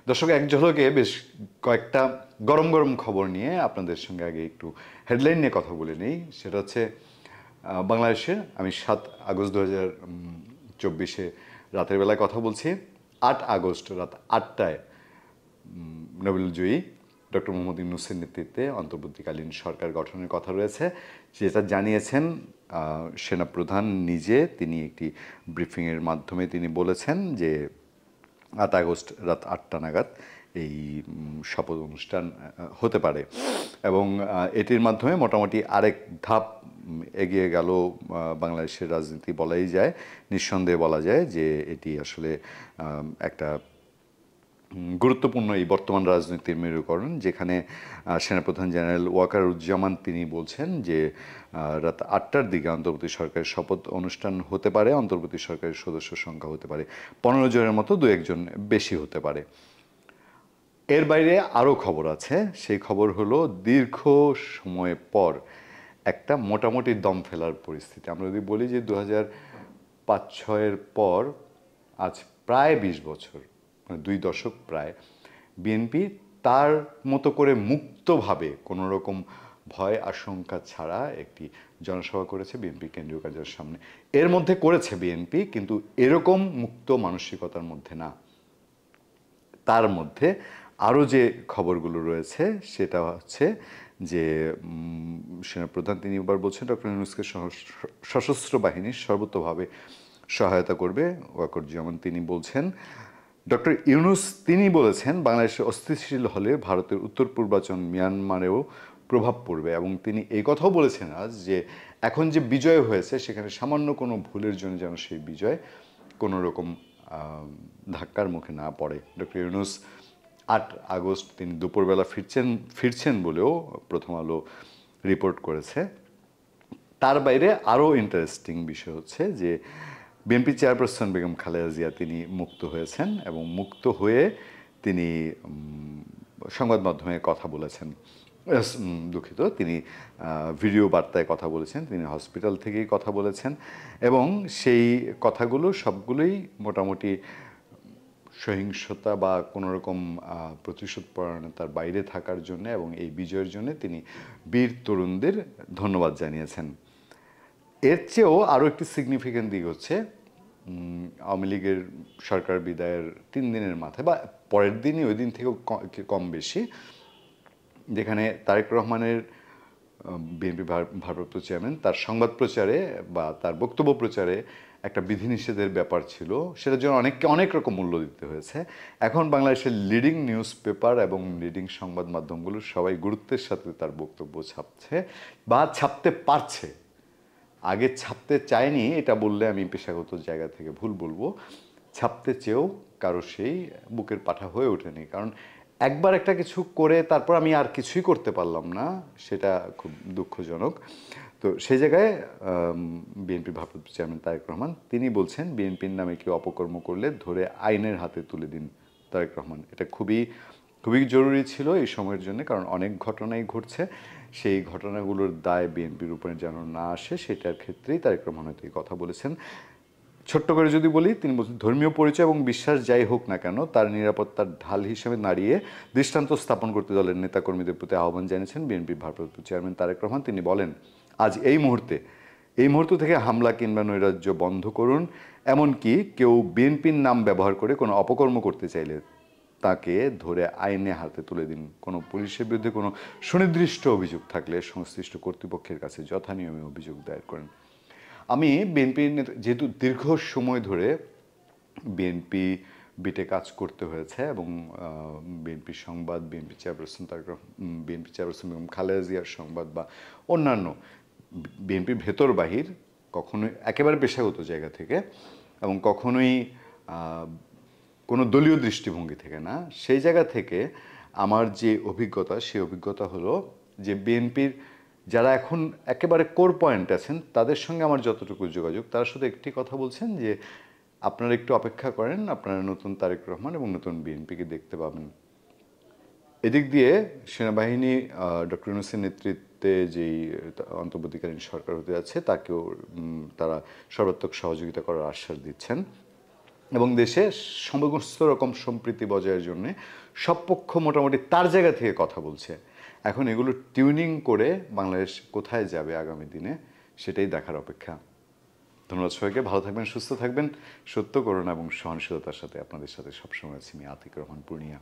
দর্শক, এক ঝলকে বেশ কয়েকটা গরম গরম খবর নিয়ে আপনাদের সঙ্গে আগে একটু হেডলাইন নিয়ে কথা বলে নেই। সেটা হচ্ছে বাংলাদেশে আমি 7 আগস্ট 2024 রাতের বেলায় কথা বলছি। 8 আগস্ট রাত 8টায় নোবেলজয়ী ডক্টর মোহাম্মদ ইউনূসের নেতৃত্বে অন্তর্বর্তীকালীন সরকার গঠনের কথা রয়েছে, যেটা জানিয়েছেন সেনাপ্রধান নিজে। তিনি একটি ব্রিফিংয়ের মাধ্যমে তিনি বলেছেন যে 8 আগস্ট রাত 8টা নাগাদ এই শপথ অনুষ্ঠান হতে পারে এবং এটির মাধ্যমে মোটামুটি আরেক ধাপ এগিয়ে গেল বাংলাদেশের রাজনীতি বলাই যায়। নিঃসন্দেহে বলা যায় যে এটি আসলে একটা গুরুত্বপূর্ণ এই বর্তমান রাজনীতির মেরুকরণ, যেখানে সেনাপ্রধান জেনারেল ওয়াকারুজ্জামান তিনি বলছেন যে রাত 8টার দিকে অন্তর্বর্তী সরকারের শপথ অনুষ্ঠান হতে পারে। অন্তর্বর্তী সরকারের সদস্য সংখ্যা হতে পারে 15 জনের মতো, 2-1 জন বেশি হতে পারে। এর বাইরে আরও খবর আছে। সেই খবর হলো দীর্ঘ সময় পর একটা মোটামুটি দম ফেলার পরিস্থিতি। আমরা যদি বলি যে 2005-06-এর পর আজ প্রায় 20 বছর, মানে 2 দশক প্রায়, বিএনপি তার মতো করে মুক্তভাবে কোনো রকম ভয় আশঙ্কা ছাড়া একটি জনসভা করেছে বিএনপি কেন্দ্রীয় কার্যালয়ের সামনে। এর মধ্যে করেছে বিএনপি, কিন্তু এরকম মুক্ত মানসিকতার মধ্যে না। তার মধ্যে আরও যে খবরগুলো রয়েছে সেটা হচ্ছে যে সেনাপ্রধান তিনি এবার বলছেন ডক্টর ইউনূসকে সশস্ত্র বাহিনীর সর্বতোভাবে সহায়তা করবে। ওয়াকারুজ্জামান তিনি বলছেন, ডক্টর ইউনূস তিনি বলেছেন বাংলাদেশে অস্থিতিশীল হলে ভারতের উত্তর পূর্বাঞ্চল মিয়ানমারেও প্রভাব পড়বে, এবং তিনি এই কথাও বলেছেন আজ যে এখন যে বিজয় হয়েছে সেখানে সামান্য কোনো ভুলের জন্য যেন সেই বিজয় কোনো রকম ধাক্কার মুখে না পড়ে। ডক্টর ইউনূস 8 আগস্ট তিনি দুপুরবেলা ফিরছেন বলেও প্রথম আলো রিপোর্ট করেছে। তার বাইরে আরও ইন্টারেস্টিং বিষয় হচ্ছে যে বিএনপি চেয়ারপারসন বেগম খালেদা জিয়া তিনি মুক্ত হয়েছেন এবং মুক্ত হয়ে তিনি সংবাদ মাধ্যমে কথা বলেছেন। দুঃখিত, তিনি ভিডিও বার্তায় কথা বলেছেন, তিনি হসপিটাল থেকেই কথা বলেছেন এবং সেই কথাগুলো সবগুলোই মোটামুটি সহিংসতা বা কোনো রকম প্রতিশোধ পরায়ণতার বাইরে থাকার জন্য এবং এই বিজয়ের জন্য তিনি বীর তরুণদের ধন্যবাদ জানিয়েছেন। এর চেয়েও আরও একটি সিগনিফিক্যান্ট দিক হচ্ছে আওয়ামী লীগের সরকার বিদায়ের 3 দিনের মাথায় বা পরের দিনই, ওই দিন থেকেও কম বেশি, যেখানে তারেক রহমানের বিএনপি ভারপ্রাপ্ত চেয়ারম্যান তার সংবাদ প্রচারে বা তার বক্তব্য প্রচারে একটা বিধিনিষেধের ব্যাপার ছিল, সেটার জন্য অনেককে অনেক রকম মূল্য দিতে হয়েছে। এখন বাংলাদেশের লিডিং নিউজ পেপার এবং লিডিং সংবাদ মাধ্যমগুলো সবাই গুরুত্বের সাথে তার বক্তব্য ছাপছে বা ছাপতে পারছে। আগে ছাপতে চায়নি, এটা বললে আমি পেশাগত জায়গা থেকে ভুল বলবো। ছাপতে চেয়েও কারো সেই বুকের পাঠা হয়ে ওঠেনি, কারণ একবার একটা কিছু করে তারপর আমি আর কিছুই করতে পারলাম না, সেটা খুব দুঃখজনক। তো সেই জায়গায় বিএনপির ভারপ্রাপ্ত চেয়ারম্যান তারেক রহমান তিনি বলছেন বিএনপির নামে কেউ অপকর্ম করলে ধরে আইনের হাতে তুলে দিন তারেক রহমান। এটা খুবই খুবই জরুরি ছিল এই সময়ের জন্য, কারণ অনেক ঘটনাই ঘটছে। সেই ঘটনাগুলোর দায় বিএনপির উপরে যেন না আসে, সেটার ক্ষেত্রেই তারেক রহমান হয়তো এই কথা বলেছেন। ছোট্ট করে যদি বলি, তিনি বলছেন ধর্মীয় পরিচয় এবং বিশ্বাস যাই হোক না কেন তার নিরাপত্তার ঢাল হিসেবে দাঁড়িয়ে দৃষ্টান্ত স্থাপন করতে দলের নেতাকর্মীদের প্রতি আহ্বান জানিয়েছেন বিএনপির ভারপ্রাপ্ত চেয়ারম্যান তারেক রহমান। তিনি বলেন, আজ এই মুহূর্ত থেকে হামলা কিংবা নৈরাজ্য বন্ধ করুন। এমনকি কেউ বিএনপির নাম ব্যবহার করে কোনো অপকর্ম করতে চাইলে তাকে ধরে আইনে হাতে তুলে দিন। কোনো পুলিশের বিরুদ্ধে কোনো সুনির্দিষ্ট অভিযোগ থাকলে সংশ্লিষ্ট কর্তৃপক্ষের কাছে যথানিয়মে অভিযোগ দায়ের করেন। আমি বিএনপি যেহেতু দীর্ঘ সময় ধরে বিএনপি বিটে কাজ করতে হয়েছে এবং বিএনপির সংবাদ, বিএনপি চেয়ারপারসন বেগম খালেদা জিয়ার সংবাদ বা অন্যান্য বিএনপির ভেতর বাহির, কখনোই একেবারে পেশাগত জায়গা থেকে এবং কখনোই কোনো দলীয় দৃষ্টিভঙ্গি থেকে না, সেই জায়গা থেকে আমার যে অভিজ্ঞতা, সেই অভিজ্ঞতা হলো যে বিএনপির যারা এখন একেবারে কোর পয়েন্ট আছেন তাদের সঙ্গে আমার যতটুকু যোগাযোগ, তারা শুধু একটি কথা বলছেন যে আপনারা একটু অপেক্ষা করেন, আপনারা নতুন তারেক রহমান এবং নতুন বিএনপিকে দেখতে পাবেন। এদিক দিয়ে সেনাবাহিনী ডক্টর ইউনূসের নেতৃত্বে যেই অন্তর্বর্তীকালীন সরকার হতে যাচ্ছে তাকেও তারা সর্বাত্মক সহযোগিতা করার আশ্বাস দিচ্ছেন। এবং দেশে সমস্ত রকম সম্প্রীতি বজায়ের জন্য সব পক্ষ মোটামুটি তার জায়গা থেকে কথা বলছে। এখন এগুলো টিউনিং করে বাংলাদেশ কোথায় যাবে আগামী দিনে সেটাই দেখার অপেক্ষা। ধন্যবাদ সবাইকে, ভালো থাকবেন, সুস্থ থাকবেন। সত্য, করুণা এবং সহনশীলতার সাথে আপনাদের সাথে সবসময় আছি আমি, আতিক রহমান পূর্ণিয়া।